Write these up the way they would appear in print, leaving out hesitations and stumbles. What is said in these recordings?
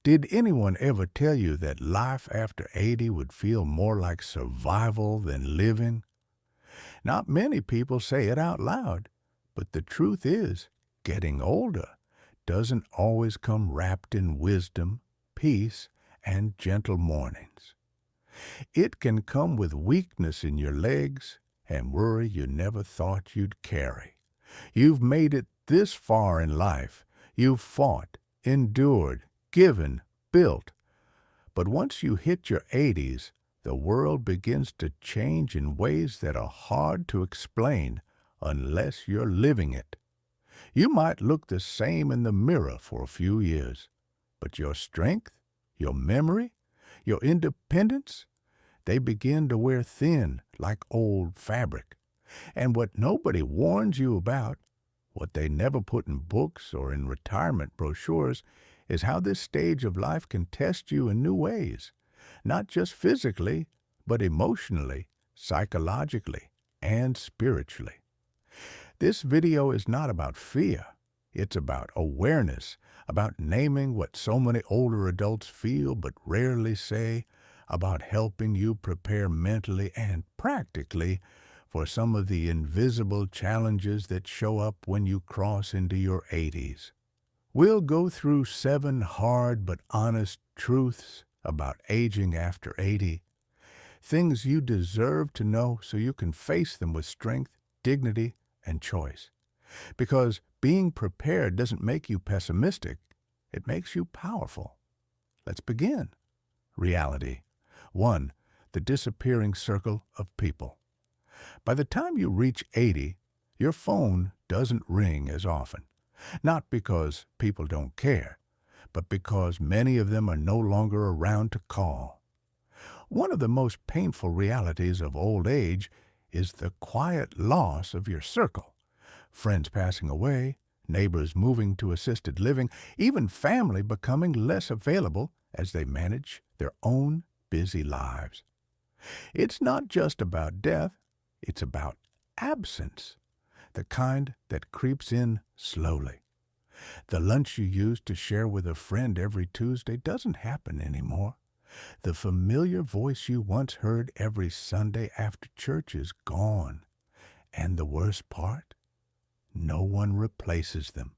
Did anyone ever tell you that life after 80 would feel more like survival than living? Not many people say it out loud, but the truth is, getting older doesn't always come wrapped in wisdom, peace, and gentle mornings. It can come with weakness in your legs and worry you never thought you'd carry. You've made it this far in life. You've fought, endured, given, built. But once you hit your 80s, the world begins to change in ways that are hard to explain unless you're living it. You might look the same in the mirror for a few years, but your strength, your memory, your independence, they begin to wear thin like old fabric. And what nobody warns you about, what they never put in books or in retirement brochures, is how this stage of life can test you in new ways, not just physically, but emotionally, psychologically, and spiritually. This video is not about fear. It's about awareness, about naming what so many older adults feel but rarely say, about helping you prepare mentally and practically for some of the invisible challenges that show up when you cross into your 80s. We'll go through 7 hard but honest truths about aging after 80, things you deserve to know so you can face them with strength, dignity, and choice. Because being prepared doesn't make you pessimistic, it makes you powerful. Let's begin. Reality. 1. The disappearing circle of people. By the time you reach 80, your phone doesn't ring as often. Not because people don't care, but because many of them are no longer around to call. One of the most painful realities of old age is the quiet loss of your circle. Friends passing away, neighbors moving to assisted living, even family becoming less available as they manage their own busy lives. It's not just about death, it's about absence, the kind that creeps in slowly. The lunch you used to share with a friend every Tuesday doesn't happen anymore. The familiar voice you once heard every Sunday after church is gone. And the worst part? No one replaces them.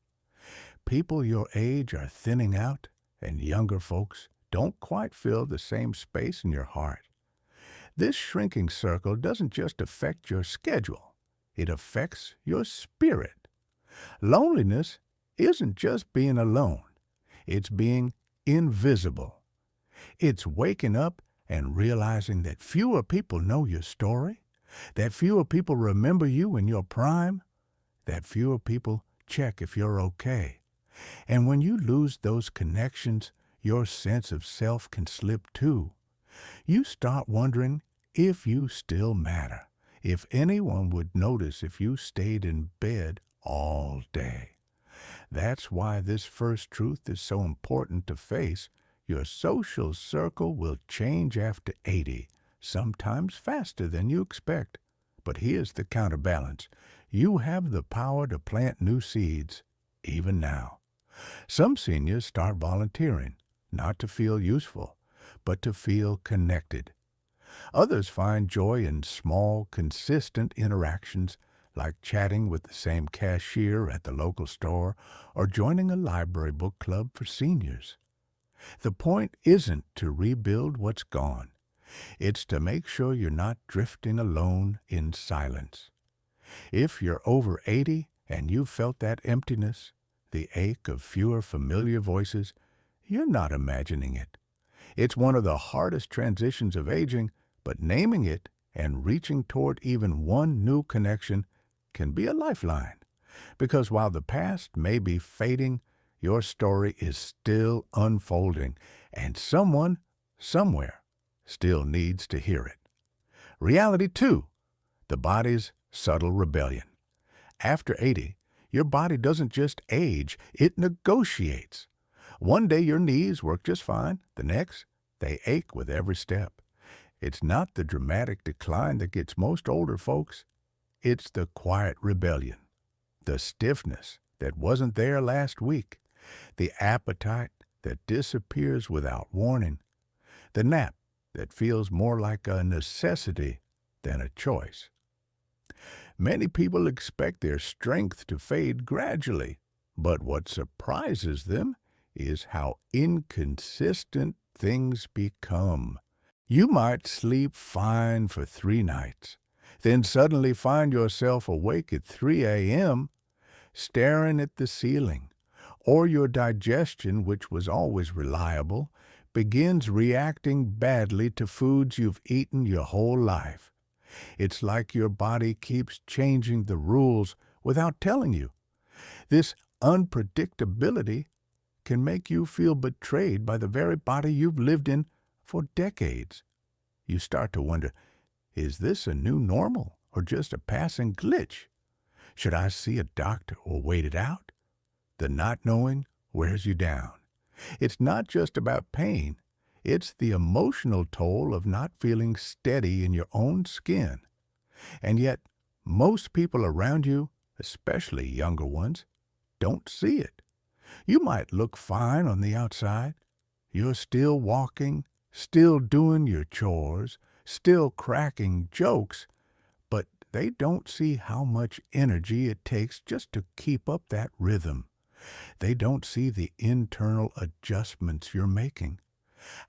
People your age are thinning out, and younger folks don't quite fill the same space in your heart. This shrinking circle doesn't just affect your schedule, it affects your spirit. Loneliness isn't just being alone, it's being invisible. It's waking up and realizing that fewer people know your story, that fewer people remember you in your prime, that fewer people check if you're okay. And when you lose those connections, your sense of self can slip too. You start wondering if you still matter, if anyone would notice if you stayed in bed all day. That's why this first truth is so important to face. Your social circle will change after 80, sometimes faster than you expect. But here's the counterbalance. You have the power to plant new seeds, even now. Some seniors start volunteering, not to feel useful, but to feel connected. Others find joy in small, consistent interactions, like chatting with the same cashier at the local store or joining a library book club for seniors. The point isn't to rebuild what's gone. It's to make sure you're not drifting alone in silence. If you're over 80 and you've felt that emptiness, the ache of fewer familiar voices, you're not imagining it. It's one of the hardest transitions of aging, but naming it and reaching toward even one new connection can be a lifeline. Because while the past may be fading, your story is still unfolding, and someone, somewhere, still needs to hear it. Reality 2, the body's subtle rebellion. After 80, your body doesn't just age, it negotiates. One day your knees work just fine, the next, they ache with every step. It's not the dramatic decline that gets most older folks. It's the quiet rebellion, the stiffness that wasn't there last week, the appetite that disappears without warning, the nap that feels more like a necessity than a choice. Many people expect their strength to fade gradually, but what surprises them is how inconsistent things become. You might sleep fine for 3 nights, then suddenly find yourself awake at 3 a.m. staring at the ceiling, or your digestion, which was always reliable, begins reacting badly to foods you've eaten your whole life. It's like your body keeps changing the rules without telling you. This unpredictability can make you feel betrayed by the very body you've lived in for decades. You start to wonder, is this a new normal or just a passing glitch? Should I see a doctor or wait it out? The not knowing wears you down. It's not just about pain. It's the emotional toll of not feeling steady in your own skin. And yet, most people around you, especially younger ones, don't see it. You might look fine on the outside. You're still walking, still doing your chores, still cracking jokes, but they don't see how much energy it takes just to keep up that rhythm. They don't see the internal adjustments you're making,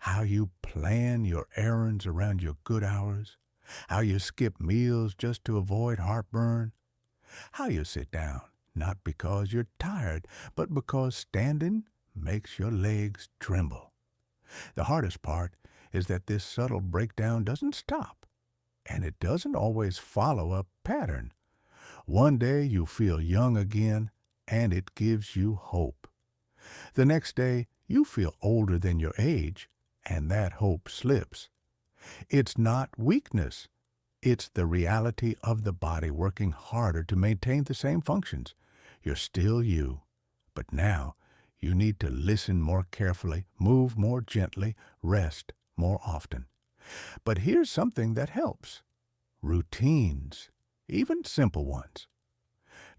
how you plan your errands around your good hours, how you skip meals just to avoid heartburn, how you sit down, not because you're tired, but because standing makes your legs tremble. The hardest part is that this subtle breakdown doesn't stop, and it doesn't always follow a pattern. One day you feel young again, and it gives you hope. The next day you feel older than your age, and that hope slips. It's not weakness. It's the reality of the body working harder to maintain the same functions. You're still you, but now you need to listen more carefully, move more gently, rest more often. But here's something that helps. Routines, even simple ones.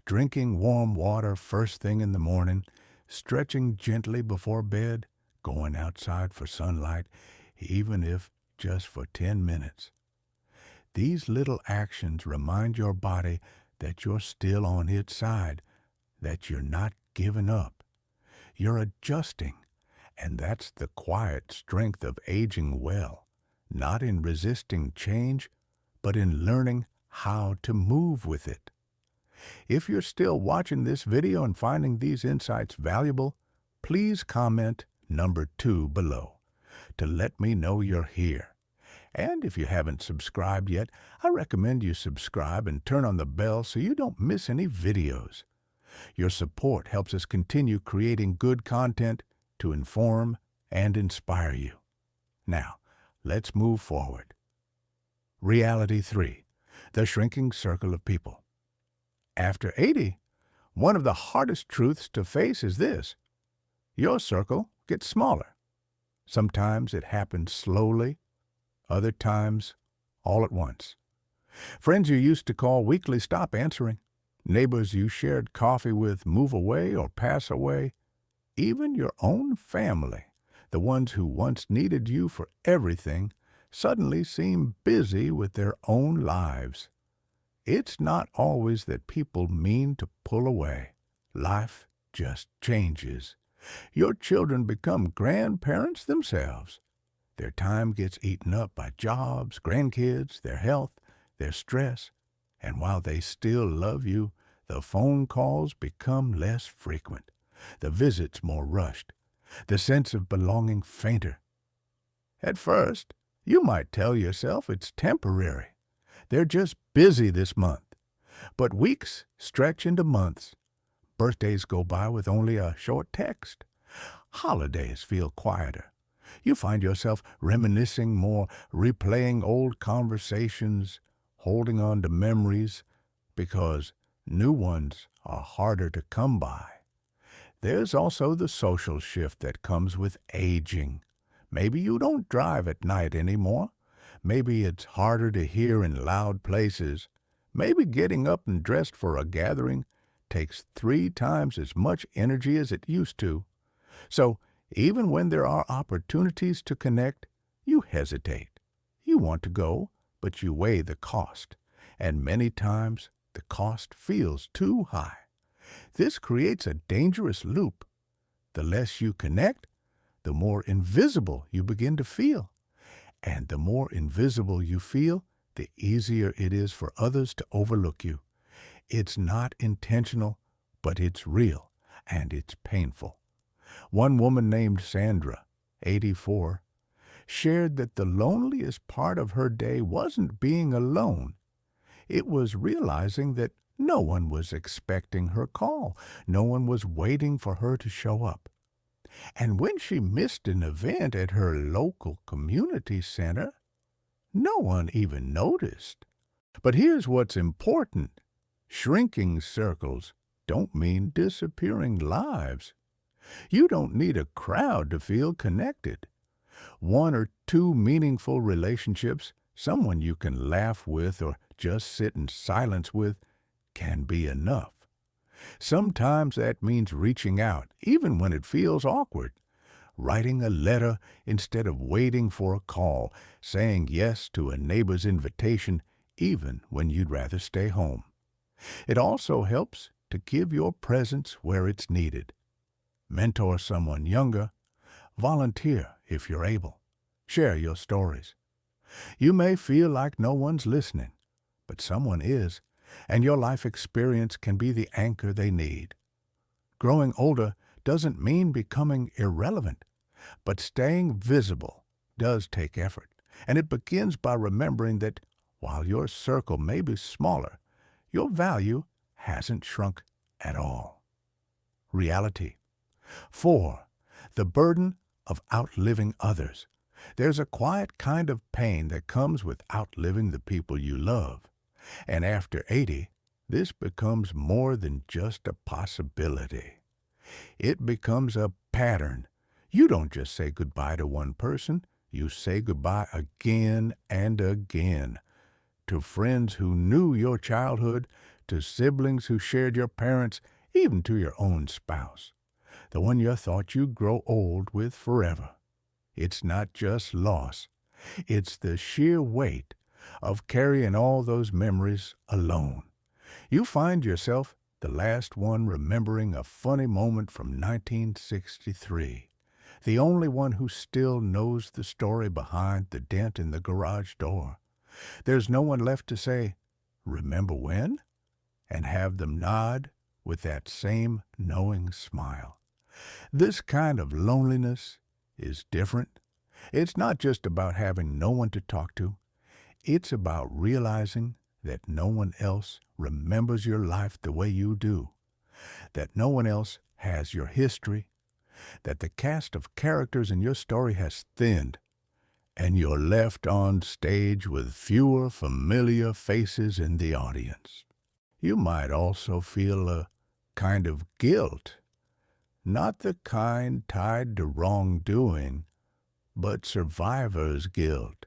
Drinking warm water first thing in the morning, stretching gently before bed, going outside for sunlight, even if just for 10 minutes. These little actions remind your body that you're still on its side, that you're not giving up. You're adjusting, and that's the quiet strength of aging well, not in resisting change, but in learning how to move with it. If you're still watching this video and finding these insights valuable, please comment number 2 below to let me know you're here. And if you haven't subscribed yet, I recommend you subscribe and turn on the bell so you don't miss any videos. Your support helps us continue creating good content to inform and inspire you. Now, let's move forward. Reality 3, the shrinking circle of people. After 80, one of the hardest truths to face is this: your circle gets smaller. Sometimes it happens slowly, other times all at once. Friends you used to call weekly stop answering. Neighbors you shared coffee with move away or pass away. Even your own family, the ones who once needed you for everything, suddenly seem busy with their own lives. It's not always that people mean to pull away. Life just changes. Your children become grandparents themselves. Their time gets eaten up by jobs, grandkids, their health, their stress, and while they still love you, the phone calls become less frequent, the visits more rushed, the sense of belonging fainter. At first, you might tell yourself it's temporary. They're just busy this month. But weeks stretch into months. Birthdays go by with only a short text. Holidays feel quieter. You find yourself reminiscing more, replaying old conversations, holding on to memories, because new ones are harder to come by. There's also the social shift that comes with aging. Maybe you don't drive at night anymore. Maybe it's harder to hear in loud places. Maybe getting up and dressed for a gathering takes 3 times as much energy as it used to. So Even when there are opportunities to connect, you hesitate. You want to go, but you weigh the cost, and many times the cost feels too high. This creates a dangerous loop. The less you connect, the more invisible you begin to feel. And the more invisible you feel, the easier it is for others to overlook you. It's not intentional, but it's real, and it's painful. One woman named Sandra, 84, shared that the loneliest part of her day wasn't being alone. It was realizing that no one was expecting her call. No one was waiting for her to show up. And when she missed an event at her local community center, no one even noticed. But here's what's important. Shrinking circles don't mean disappearing lives. You don't need a crowd to feel connected. One or two meaningful relationships, someone you can laugh with or just sit in silence with, can be enough. Sometimes that means reaching out, even when it feels awkward. Writing a letter instead of waiting for a call, saying yes to a neighbor's invitation, even when you'd rather stay home. It also helps to give your presence where it's needed. Mentor someone younger. Volunteer if you're able. Share your stories. You may feel like no one's listening, but someone is, and your life experience can be the anchor they need. Growing older doesn't mean becoming irrelevant, but staying visible does take effort, and it begins by remembering that while your circle may be smaller, your value hasn't shrunk at all. Reality. 4. The burden of outliving others. There's a quiet kind of pain that comes with outliving the people you love. And after 80, this becomes more than just a possibility. It becomes a pattern. You don't just say goodbye to one person, you say goodbye again and again. To friends who knew your childhood, to siblings who shared your parents, even to your own spouse, the one you thought you'd grow old with forever. It's not just loss. It's the sheer weight of carrying all those memories alone. You find yourself the last one remembering a funny moment from 1963, the only one who still knows the story behind the dent in the garage door. There's no one left to say, "Remember when?" and have them nod with that same knowing smile. This kind of loneliness is different. It's not just about having no one to talk to. It's about realizing that no one else remembers your life the way you do, that no one else has your history, that the cast of characters in your story has thinned, and you're left on stage with fewer familiar faces in the audience. You might also feel a kind of guilt, not the kind tied to wrongdoing, but survivor's guilt.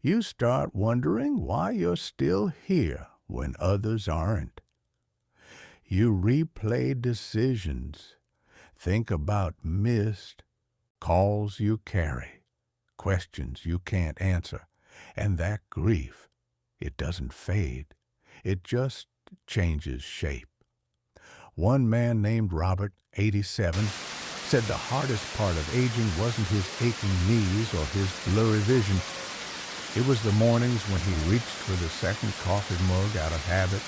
You start wondering why you're still here when others aren't. You replay decisions, think about missed calls you carry, questions you can't answer, and that grief, it doesn't fade. It just changes shape. One man named Robert, 87, said the hardest part of aging wasn't his aching knees or his blurry vision. It was the mornings when he reached for the second coffee mug out of habit,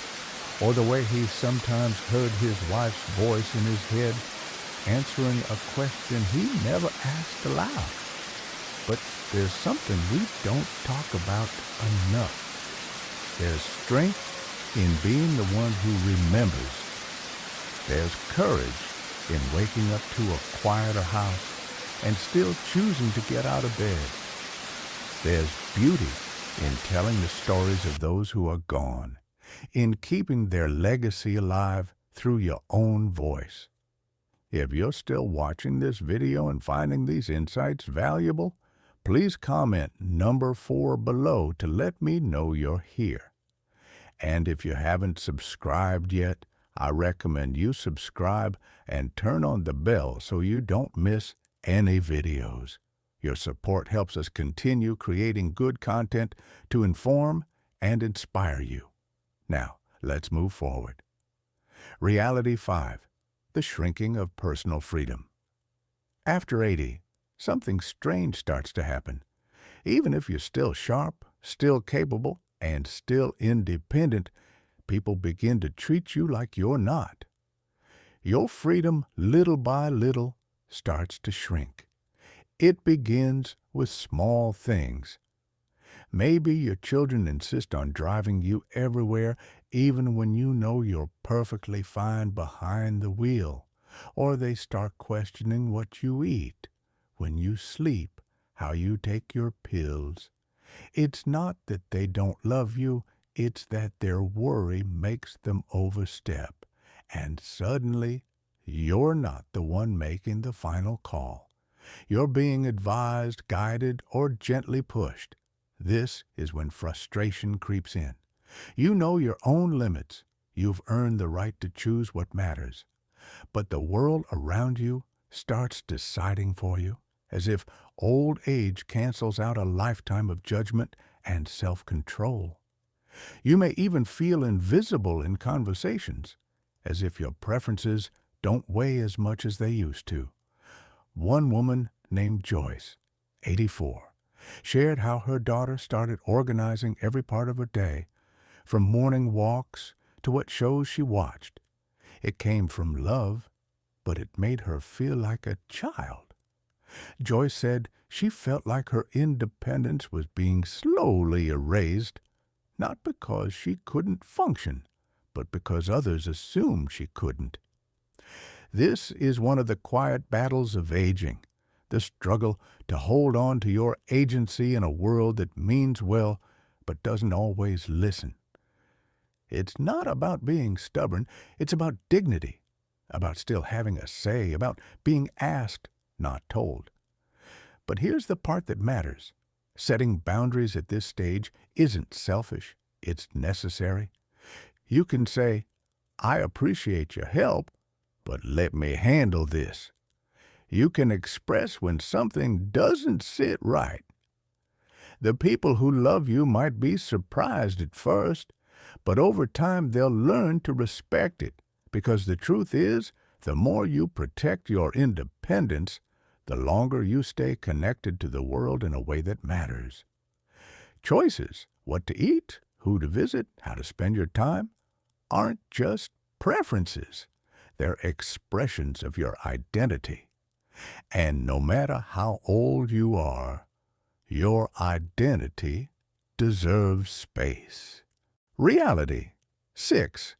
or the way he sometimes heard his wife's voice in his head answering a question he never asked aloud. But there's something we don't talk about enough. There's strength in being the one who remembers. There's courage in waking up to a quieter house and still choosing to get out of bed. There's beauty in telling the stories of those who are gone, in keeping their legacy alive through your own voice. If you're still watching this video and finding these insights valuable, please comment number 4 below to let me know you're here. And if you haven't subscribed yet, I recommend you subscribe and turn on the bell so you don't miss any videos. Your support helps us continue creating good content to inform and inspire you. Now, let's move forward. Reality 5. The shrinking of personal freedom. After 80, something strange starts to happen. Even if you're still sharp, still capable, and still independent, people begin to treat you like you're not. Your freedom, little by little, starts to shrink. It begins with small things. Maybe your children insist on driving you everywhere, even when you know you're perfectly fine behind the wheel. Or they start questioning what you eat, when you sleep, how you take your pills. It's not that they don't love you, it's that their worry makes them overstep. And suddenly, you're not the one making the final call. You're being advised, guided, or gently pushed. This is when frustration creeps in. You know your own limits. You've earned the right to choose what matters. But the world around you starts deciding for you, as if old age cancels out a lifetime of judgment and self-control. You may even feel invisible in conversations, as if your preferences don't weigh as much as they used to. One woman named Joyce, 84, shared how her daughter started organizing every part of her day, from morning walks to what shows she watched. It came from love, but it made her feel like a child. Joyce said she felt like her independence was being slowly erased, not because she couldn't function, but because others assumed she couldn't. This is one of the quiet battles of aging, the struggle to hold on to your agency in a world that means well but doesn't always listen. It's not about being stubborn, it's about dignity, about still having a say, about being asked, not told. But here's the part that matters. Setting boundaries at this stage isn't selfish, it's necessary. You can say, I appreciate your help, but let me handle this. You can express when something doesn't sit right. The people who love you might be surprised at first, but over time they'll learn to respect it, because the truth is, the more you protect your independence, the longer you stay connected to the world in a way that matters. Choices, what to eat, who to visit, how to spend your time, aren't just preferences. They're expressions of your identity. And no matter how old you are, your identity deserves space. Reality 6.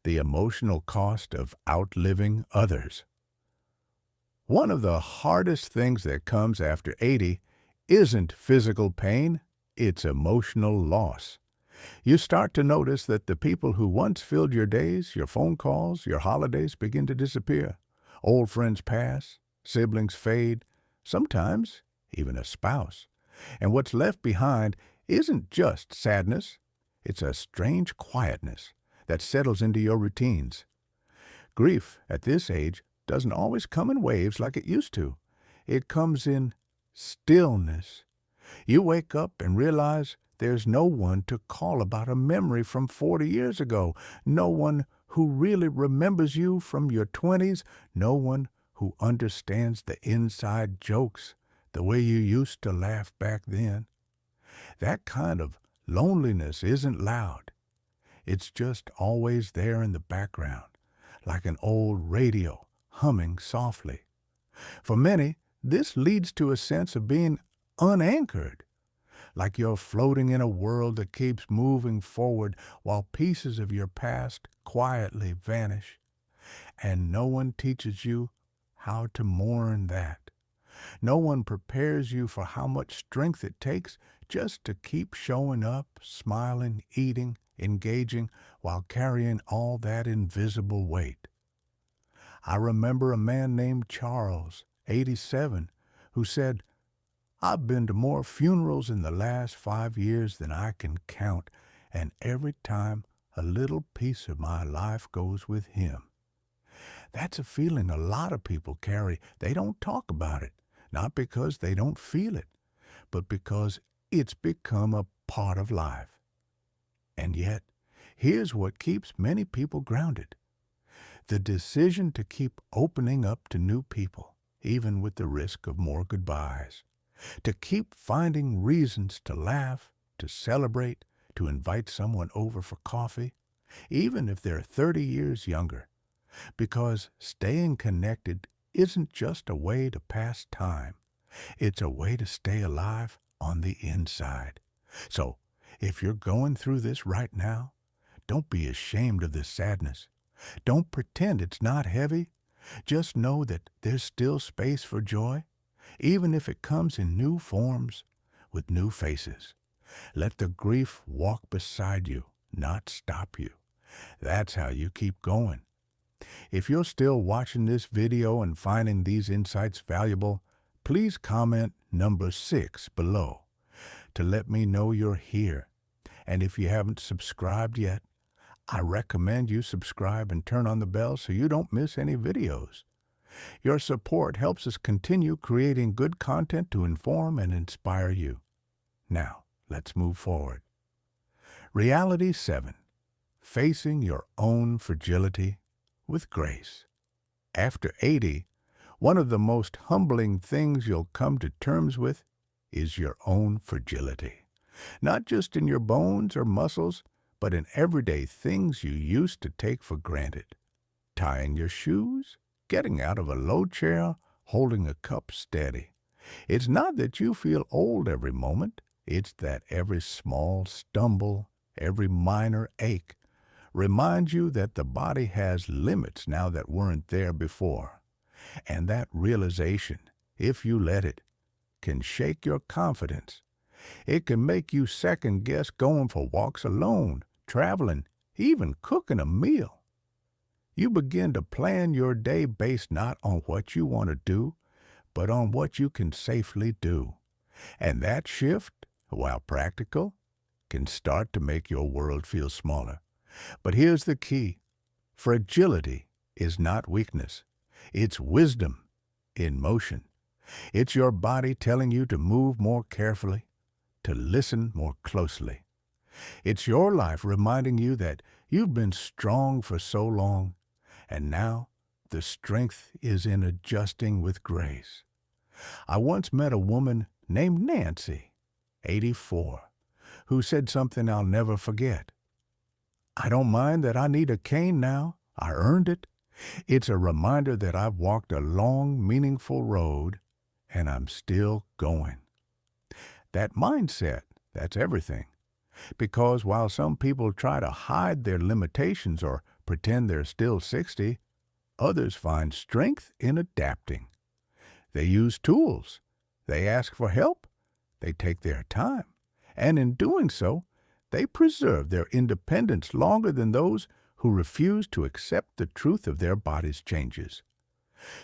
The emotional cost of outliving others. One of the hardest things that comes after 80 isn't physical pain, it's emotional loss. You start to notice that the people who once filled your days, your phone calls, your holidays begin to disappear. Old friends pass, siblings fade, sometimes even a spouse. And what's left behind isn't just sadness, it's a strange quietness that settles into your routines. Grief at this age doesn't always come in waves like it used to. It comes in stillness. You wake up and realize there's no one to call about a memory from 40 years ago, no one who really remembers you from your 20s, no one who understands the inside jokes the way you used to laugh back then. That kind of loneliness isn't loud. It's just always there in the background, like an old radio humming softly. For many, this leads to a sense of being unanchored, like you're floating in a world that keeps moving forward while pieces of your past quietly vanish. And no one teaches you how to mourn that. No one prepares you for how much strength it takes just to keep showing up, smiling, eating, engaging, while carrying all that invisible weight. I remember a man named Charles, 87, who said, I've been to more funerals in the last 5 years than I can count, and every time a little piece of my life goes with him. That's a feeling a lot of people carry. They don't talk about it, not because they don't feel it, but because it's become a part of life. And yet, here's what keeps many people grounded: the decision to keep opening up to new people, even with the risk of more goodbyes, to keep finding reasons to laugh, to celebrate, to invite someone over for coffee, even if they're 30 years younger, because staying connected isn't just a way to pass time. It's a way to stay alive on the inside. So, if you're going through this right now, don't be ashamed of this sadness. Don't pretend it's not heavy. Just know that there's still space for joy, even if it comes in new forms, with new faces. Let the grief walk beside you, not stop you. That's how you keep going. If you're still watching this video and finding these insights valuable, please comment number 6 below to let me know you're here. And if you haven't subscribed yet, I recommend you subscribe and turn on the bell so you don't miss any videos. Your support helps us continue creating good content to inform and inspire you. Now, let's move forward. Reality 7. Facing your own fragility with grace. After 80, one of the most humbling things you'll come to terms with is your own fragility. Not just in your bones or muscles, but in everyday things you used to take for granted. Tying your shoes, getting out of a low chair, holding a cup steady. It's not that you feel old every moment. It's that every small stumble, every minor ache, reminds you that the body has limits now that weren't there before. And that realization, if you let it, can shake your confidence. It can make you second-guess going for walks alone, traveling, even cooking a meal. You begin to plan your day based not on what you want to do, but on what you can safely do. And that shift, while practical, can start to make your world feel smaller. But here's the key. Fragility is not weakness. It's wisdom in motion. It's your body telling you to move more carefully, to listen more closely. It's your life reminding you that you've been strong for so long, and now the strength is in adjusting with grace. I once met a woman named Nancy, 84, who said something I'll never forget. I don't mind that I need a cane now. I earned it. It's a reminder that I've walked a long, meaningful road, and I'm still going. That mindset, that's everything. Because while some people try to hide their limitations or pretend they're still 60, others find strength in adapting. They use tools. They ask for help. They take their time. And in doing so, they preserve their independence longer than those who refuse to accept the truth of their body's changes.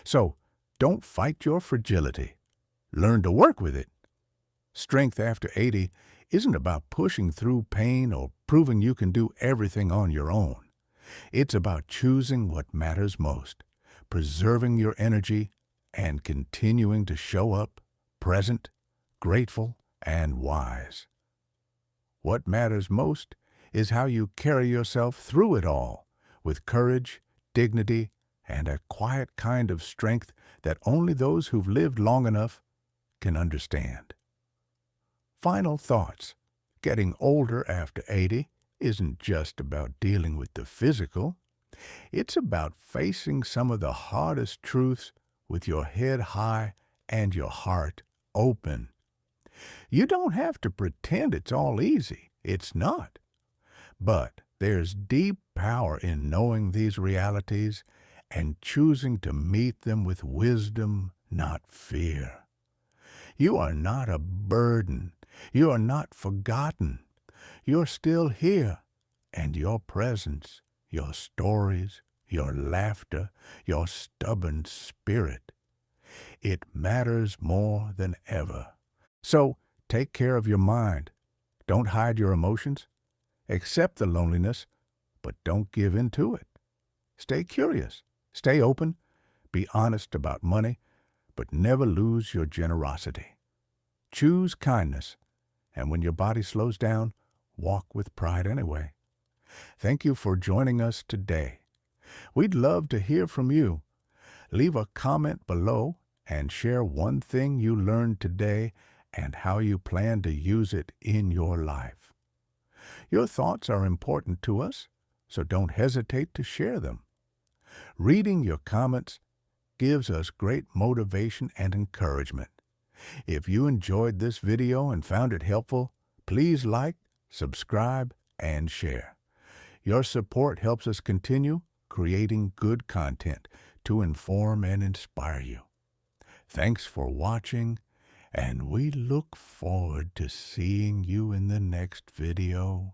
So, don't fight your fragility. Learn to work with it. Strength after 80 isn't about pushing through pain or proving you can do everything on your own. It's about choosing what matters most, preserving your energy, and continuing to show up, present, grateful, and wise. What matters most is how you carry yourself through it all, with courage, dignity, and a quiet kind of strength that only those who've lived long enough can understand. Final thoughts. Getting older after 80 isn't just about dealing with the physical. It's about facing some of the hardest truths with your head high and your heart open. You don't have to pretend it's all easy. It's not. But there's deep power in knowing these realities and choosing to meet them with wisdom, not fear. You are not a burden. You are not forgotten. You're still here, and your presence, your stories, your laughter, your stubborn spirit, it matters more than ever. So take care of your mind. Don't hide your emotions. Accept the loneliness, but don't give in to it. Stay curious, stay open, be honest about money, but never lose your generosity. Choose kindness, and when your body slows down, walk with pride anyway. Thank you for joining us today. We'd love to hear from you. Leave a comment below and share one thing you learned today and how you plan to use it in your life. Your thoughts are important to us, so don't hesitate to share them. Reading your comments gives us great motivation and encouragement. If you enjoyed this video and found it helpful, please like, subscribe, and share. Your support helps us continue creating good content to inform and inspire you. Thanks for watching, and we look forward to seeing you in the next video.